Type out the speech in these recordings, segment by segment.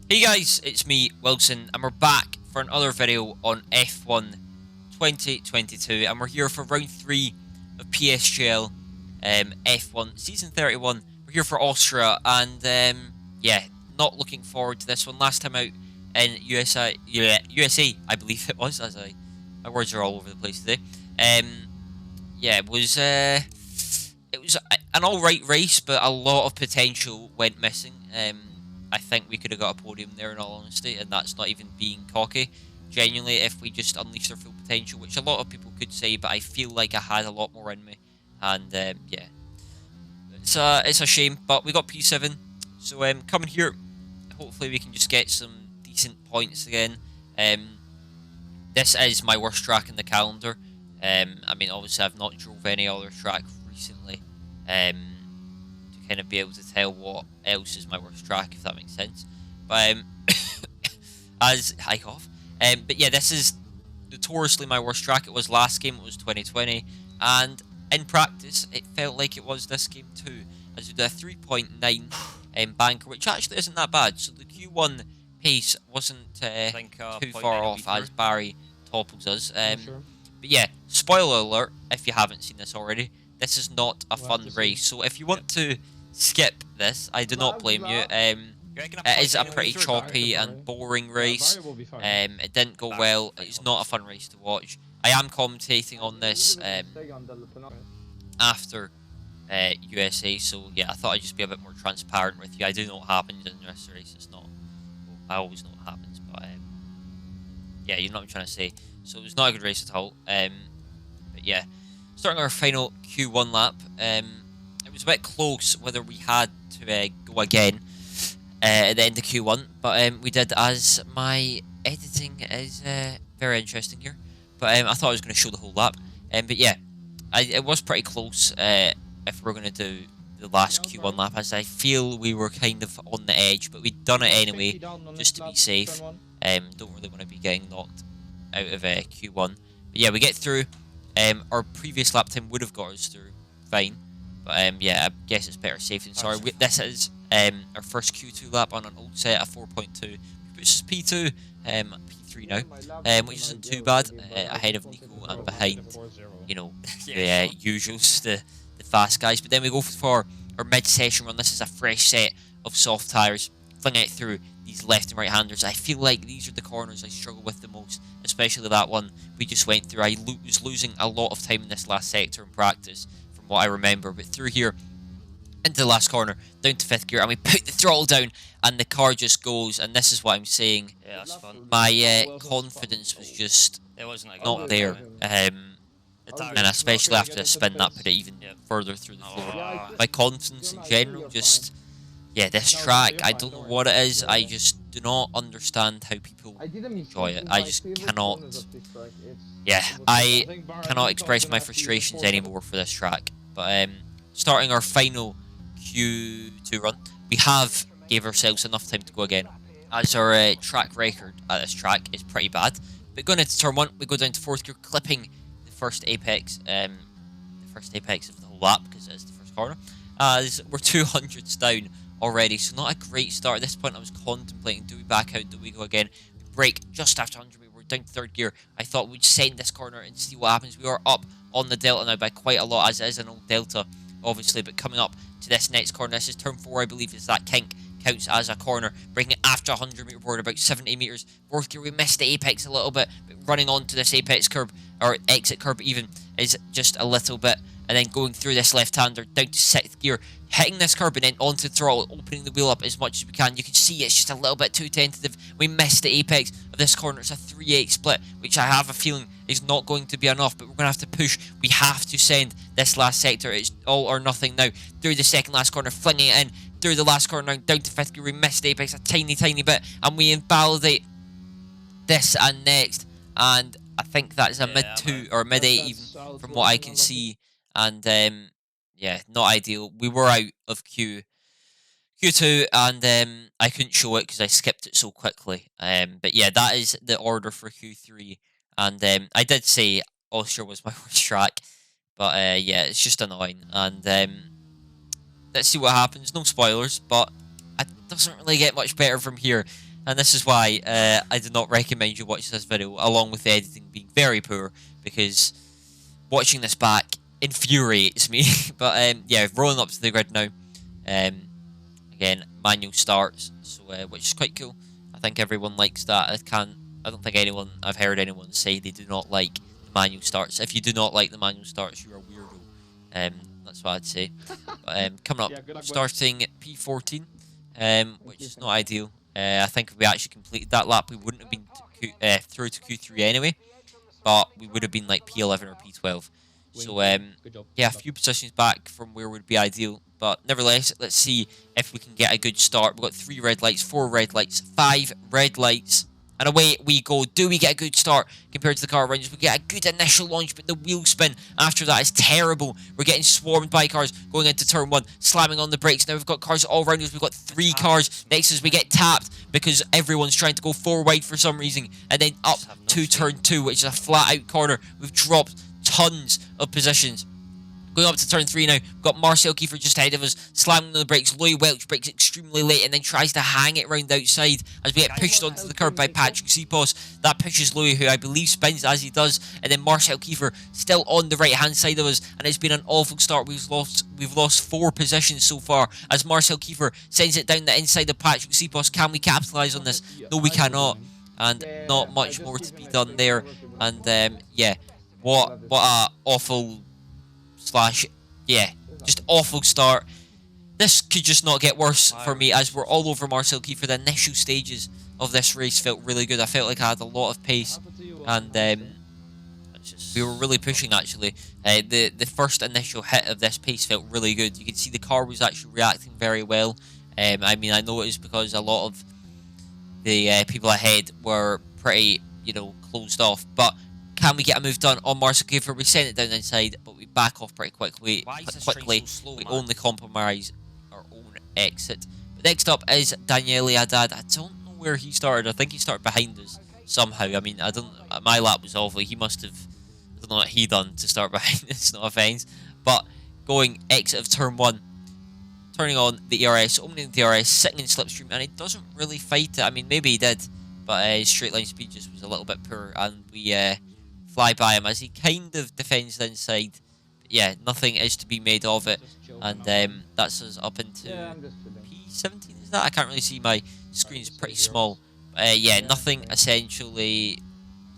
Hey guys, it's me, Wilson, and we're back for another video on F1 2022, and we're here for round 3 of Psgl F1 Season 31. We're here for Austria, and yeah, not looking forward to this one. Last time out in USA, I believe it was, my words are all over the place today. Yeah, it was an alright race, but a lot of potential went missing. I think we could have got a podium there, in all honesty, and that's not even being cocky. Genuinely, if we just unleashed our full potential, which a lot of people could say, but I feel like I had a lot more in me, and yeah, it's a shame. But we got P7, so coming here, hopefully we can just get some decent points again. This is my worst track in the calendar. I mean, obviously, I've not drove any other track recently to kind of be able to tell what else is my worst track, if that makes sense. But as I cough, but yeah, this is notoriously my worst track. It was last game. It was 2020, and in practice, it felt like it was this game too. As we did a 3.9 banker, which actually isn't that bad. So the Q1 pace wasn't too far off as Barry topples us. Sure. But yeah, spoiler alert, if you haven't seen this already, this is not a fun race. So if you want to skip this, I do not blame you. It is a pretty choppy and boring race. It didn't go well. It's not a fun race to watch. I am commentating on this after USA, so yeah, I thought I'd just be a bit more transparent with you. I do know what happens in this race. It's not, well, I always know what happens, but yeah, you know what I'm trying to say. So it was not a good race at all. But yeah, starting our final Q1 lap. It was a bit close whether we had to go again at the end of Q1, but we did, as my editing is very interesting here. But I thought I was going to show the whole lap. But yeah, it was pretty close if we're going to do the last Q1 lap, as I feel we were kind of on the edge, but we'd done it anyway, just to be safe. Don't really want to be getting knocked out of Q1. But yeah, we get through. Our previous lap time would have got us through fine. But yeah, I guess it's better safe than sorry. This is our first Q2 lap on an old set at 4.2. Which is P2, P3 now, which isn't too bad. Ahead of Nico and behind, you know, the usuals, the fast guys. But then we go for our mid-session run. This is a fresh set of soft tyres, flinging it through these left and right-handers. I feel like these are the corners I struggle with the most, especially that one we just went through. I was losing a lot of time in this last sector in practice, from what I remember. But through here, into the last corner, down to 5th gear, and we put the throttle down, and the car just goes, and this is what I'm saying. Yeah, that's fun. My confidence was just not there. And especially after the spin, that put it even further through the floor. My confidence in general just... Yeah, this track, I don't know what it is. I just do not understand how people enjoy it. I just cannot... Yeah, I cannot express my frustrations anymore for this track. But starting our final Q2 run, we have gave ourselves enough time to go again, as our track record at this track is pretty bad. But going into turn 1, we go down to 4th gear, clipping the first apex of the whole lap, because it is the first corner, as we're 200s down already, so not a great start. At this point I was contemplating, do we back out, do we go again? We brake just after 100, we were down to 3rd gear. I thought we'd send this corner and see what happens. We are up on the delta now by quite a lot, as it is an old delta obviously, but coming up to this next corner, this is turn 4, I believe, is that kink, counts as a corner, bringing it after 100 meter board, about 70 meters. 4th gear, we missed the apex a little bit, but running onto this apex curb, or exit curb even, is just a little bit, and then going through this left-hander down to 6th gear, hitting this curb and then onto the throttle, opening the wheel up as much as we can. You can see it's just a little bit too tentative. We missed the apex of this corner. It's a 3-8 split, which I have a feeling is not going to be enough, but we're going to have to push. We have to send this last sector. It's all or nothing now. Through the second last corner, flinging it in. Through the last corner, down to 5th gear. We missed the apex a tiny bit, and we invalidate this and next. And I think that is a mid-2 or mid-8 even, from what I can see. And yeah, not ideal. We were out of Q2, and I couldn't show it because I skipped it so quickly. But yeah, that is the order for Q3. And I did say Austria was my worst track, but yeah, it's just annoying. And let's see what happens. No spoilers, but it doesn't really get much better from here. and this is why I do not recommend you watch this video, along with the editing being very poor, because watching this back infuriates me. But yeah, rolling up to the grid now. Again, manual starts, so which is quite cool. I think everyone likes that. I don't think I've heard anyone say they do not like the manual starts. If you do not like the manual starts, you're a weirdo. That's what I'd say. But coming up, starting P14, which is not ideal. I think if we actually completed that lap, we wouldn't have been through to Q3 anyway, but we would have been like P11 or P12. So yeah, a few positions back from where would be ideal. But nevertheless, let's see if we can get a good start. We've got 3 red lights, 4 red lights, 5 red lights. And away we go. Do we get a good start compared to the car around us? We get a good initial launch, but the wheel spin after that is terrible. We're getting swarmed by cars going into turn 1, slamming on the brakes. Now we've got cars all around us. We've got 3 cars next to us. We get tapped because everyone's trying to go 4 wide for some reason. And then up to turn 2, which is a flat out corner. We've dropped tons of positions. Going up to turn 3 now, we've got Marcel Kiefer just ahead of us, slamming on the brakes. Louis Welch brakes extremely late and then tries to hang it round the outside as we get pushed onto the curb by Patrick Sipos. That pushes Louis, who I believe spins as he does, and then Marcel Kiefer still on the right-hand side of us, and it's been an awful start. We've lost 4 positions so far as Marcel Kiefer sends it down the inside of Patrick Sipos. Can we capitalise on this? No, we cannot, and not much more to be done there. And yeah, what a awful yeah, just awful start. This could just not get worse for me, as we're all over Marcel Kiefer. The initial stages of this race felt really good. I felt like I had a lot of pace, and we were really pushing actually. The first initial hit of this pace felt really good. You could see the car was actually reacting very well. I mean, I know it is because a lot of the people ahead were pretty, closed off, but can we get a move done on Marcel Kiefer? We sent it down the inside, but we back off pretty quickly. We only compromise our own exit. But next up is Daniele Haddad. I don't know where he started. I think he started behind us somehow. I mean, my lap was awful. He must have, I don't know what he done to start behind us, no offence. But going exit of turn 1, turning on the ERS, opening the ERS, sitting in slipstream, and he doesn't really fight it. I mean, maybe he did, but his straight line speed just was a little bit poor, and we fly by him as he kind of defends the inside. But yeah, nothing is to be made of it, and that's us up into P17. Is that? I can't really see, my screen's pretty small. Yeah, nothing essentially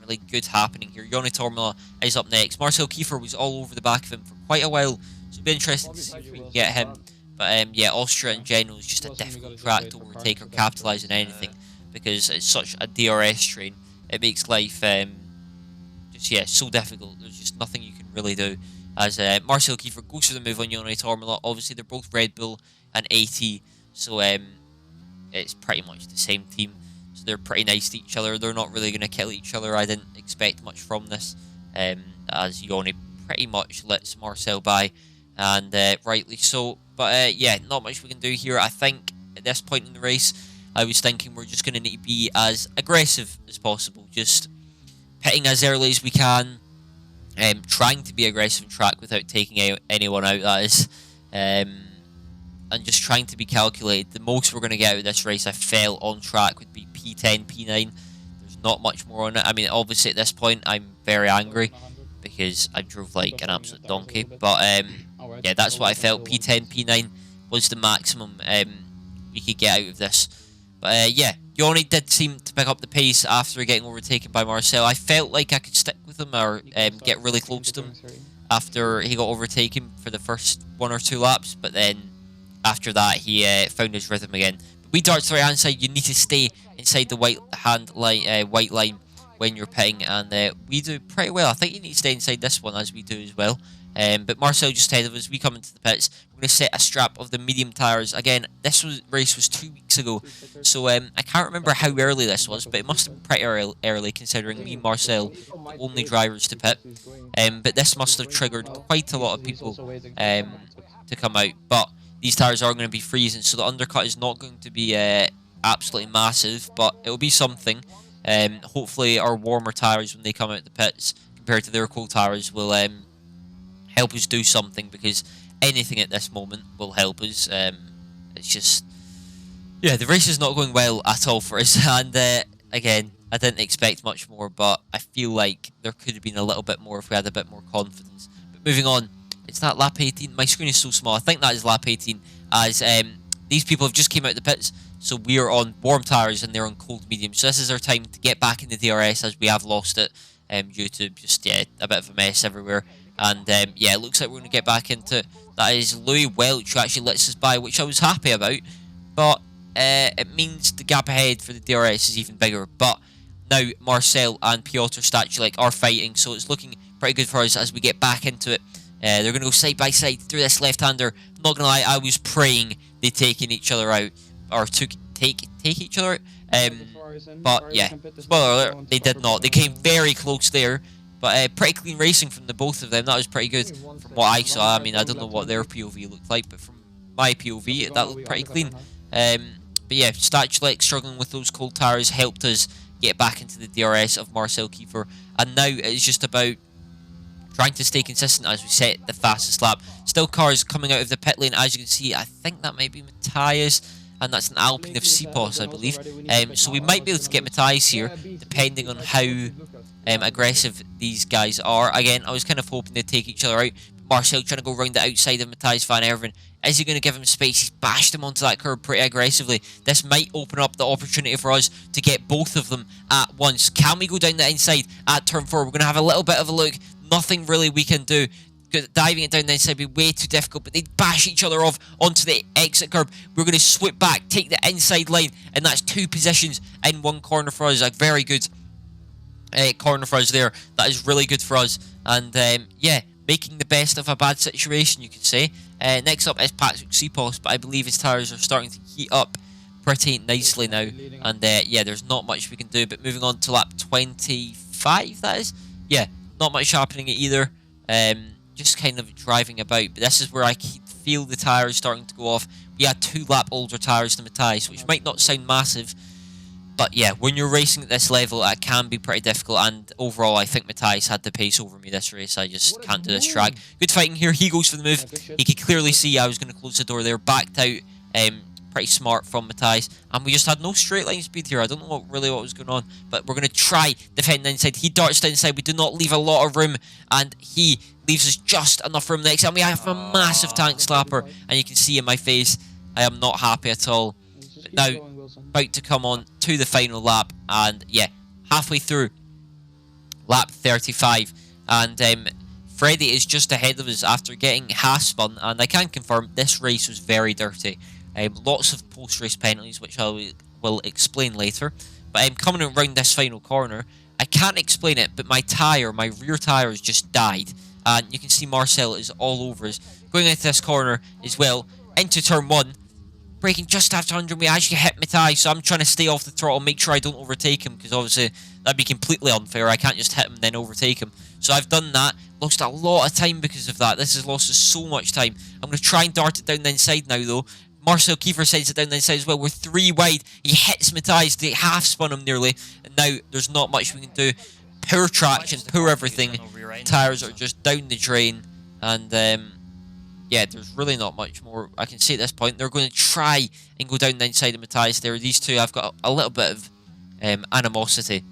really good happening here. Joni Tormela is up next. Marcel Kiefer was all over the back of him for quite a while, so it'll be interesting to see if we can get him. But yeah, Austria in general is just a difficult track to overtake or capitalise on anything, because it's such a DRS train. It makes life yeah, so difficult. There's just nothing you can really do. As Marcel Kiefer goes for the move on Joni Tormela. Obviously, they're both Red Bull and AT, so it's pretty much the same team. So they're pretty nice to each other. They're not really going to kill each other. I didn't expect much from this, as Joni pretty much lets Marcel by, and rightly so. But yeah, not much we can do here. I think at this point in the race, I was thinking we're just going to need to be as aggressive as possible. Just pitting as early as we can, trying to be aggressive in track without taking anyone out, that is, and just trying to be calculated. The most we're going to get out of this race, I felt, on track would be P10, P9. There's not much more on it. I mean, obviously at this point I'm very angry because I drove like an absolute donkey, but yeah, that's what I felt. P10, P9 was the maximum we could get out of this. But yeah, Joni did seem to pick up the pace after getting overtaken by Marcel. I felt like I could stick with him or get really close to him after he got overtaken for the first 1 or 2 laps, but then after that he found his rhythm again. But we dart to the right hand side, you need to stay inside the white line when you're pitting, and we do pretty well. I think you need to stay inside this one, as we do as well. But Marcel just ahead of us. We come into the pits. We're going to set a strap of the medium tyres. Again, this race was 2 weeks ago, so I can't remember how early this was, but it must have been pretty early considering me and Marcel the only drivers to pit. But this must have triggered quite a lot of people to come out. But these tyres are going to be freezing, so the undercut is not going to be absolutely massive, but it will be something. Hopefully our warmer tyres when they come out the pits compared to their cold tyres will help us do something, because anything at this moment will help us. It's just, Yeah, the race is not going well at all for us, and again, I didn't expect much more, but I feel like there could have been a little bit more if we had a bit more confidence. But moving on, it's that lap 18. My screen is so small. I think that is lap 18, as these people have just came out of the pits, so we are on warm tyres and they're on cold medium. So this is our time to get back in the DRS, as we have lost it due to just a bit of a mess everywhere. And yeah, it looks like we're going to get back into it. That is Louis Welch who actually lets us by, which I was happy about, but it means the gap ahead for the DRS is even bigger. But now Marcel and Piotr Stachulik are fighting, so it's looking pretty good for us as we get back into it. They're going to go side by side through this left-hander. I'm not going to lie, I was praying they'd taken each other out, or take each other out. But yeah, spoiler alert, they did not. They came very close there, but pretty clean racing from the both of them. That was pretty good from what I saw. I mean, I don't know what their POV looked like, but from my POV, that looked pretty clean. But yeah, Stachulik struggling with those cold tires helped us get back into the DRS of Marcel Kiefer, and now it's just about trying to stay consistent as we set the fastest lap. Still cars coming out of the pit lane, as you can see. I think that might be Matthias, and that's an Alpine of Sipos, I believe. So we might be able to get Matthias here, depending on how aggressive these guys are. Again, I was kind of hoping they'd take each other out. Marcel trying to go around the outside of Matthias van Erven. Is he going to give him space? He's bashed him onto that curb pretty aggressively. This might open up the opportunity for us to get both of them at once. Can we go down the inside at turn 4? We're going to have a little bit of a look. Nothing really we can do. Diving it down the inside would be way too difficult, but they'd bash each other off onto the exit curb. We're going to swoop back, take the inside line, and that's 2 positions in 1 corner for us. A very good corner for us there. That is really good for us. And yeah, making the best of a bad situation, you could say. Next up is Patrick Sipos, but I believe his tyres are starting to heat up pretty nicely now. And yeah, there's not much we can do. But moving on to lap 25, that is. Yeah, not much happening either. Just kind of driving about. But this is where I feel the tyres starting to go off. We had 2 lap older tyres than Matthias, which might not sound massive. But yeah, when you're racing at this level, it can be pretty difficult. And overall, I think Matthias had the pace over me this race. I just can't do this track. Good fighting here. He goes for the move. He could clearly see I was going to close the door there. Backed out. Pretty smart from Matthias. And we just had no straight line speed here. I don't know what was going on. But we're going to try defending the inside. He darts to inside. We do not leave a lot of room. And he leaves us just enough room next. And we have a massive tank slapper. And you can see in my face, I am not happy at all. But now, about to come on to the final lap, and yeah, halfway through lap 35, and Freddie is just ahead of us after getting half spun, and I can confirm this race was very dirty. Lots of post-race penalties, which I will explain later. But I'm coming around this final corner. I can't explain it, but my rear tyre has just died, and you can see Marcel is all over us. Going into this corner as well, into turn 1. Braking just after 100, we actually hit Matthias, so I'm trying to stay off the throttle, make sure I don't overtake him, because obviously that'd be completely unfair. I can't just hit him and then overtake him. So I've done that, lost a lot of time because of that. This has lost us so much time. I'm going to try and dart it down the inside now, though. Marcel Kiefer sends it down the inside as well. We're 3 wide. He hits Matthias, they half spun him nearly, and now there's not much we can do. Poor traction, poor everything. Tyres are just down the drain, and yeah, there's really not much more I can say at this point. They're going to try and go down the inside of Matthias there. These two have got a little bit of animosity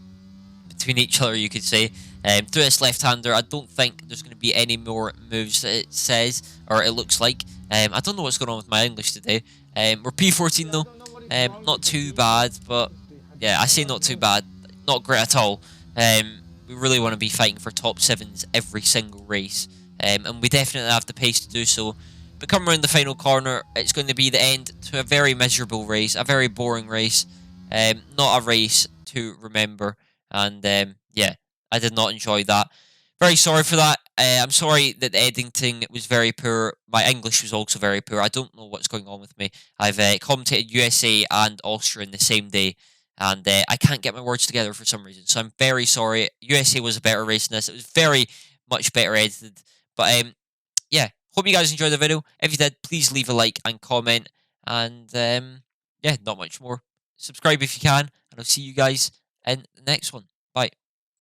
between each other, you could say. Through this left-hander, I don't think there's going to be any more moves that it says, or it looks like. I don't know what's going on with my English today. We're P14 though. Not too bad, but yeah, I say not too bad. Not great at all. We really want to be fighting for top 7s every single race. And we definitely have the pace to do so. But come around the final corner, it's going to be the end to a very miserable race, a very boring race, not a race to remember. And yeah, I did not enjoy that. Very sorry for that. I'm sorry that the editing was very poor. My English was also very poor. I don't know what's going on with me. I've commentated USA and Austria in the same day, and I can't get my words together for some reason. So I'm very sorry. USA was a better race than this. It was very much better edited. But yeah, hope you guys enjoyed the video. If you did, please leave a like and comment. And yeah, not much more. Subscribe if you can, and I'll see you guys in the next one.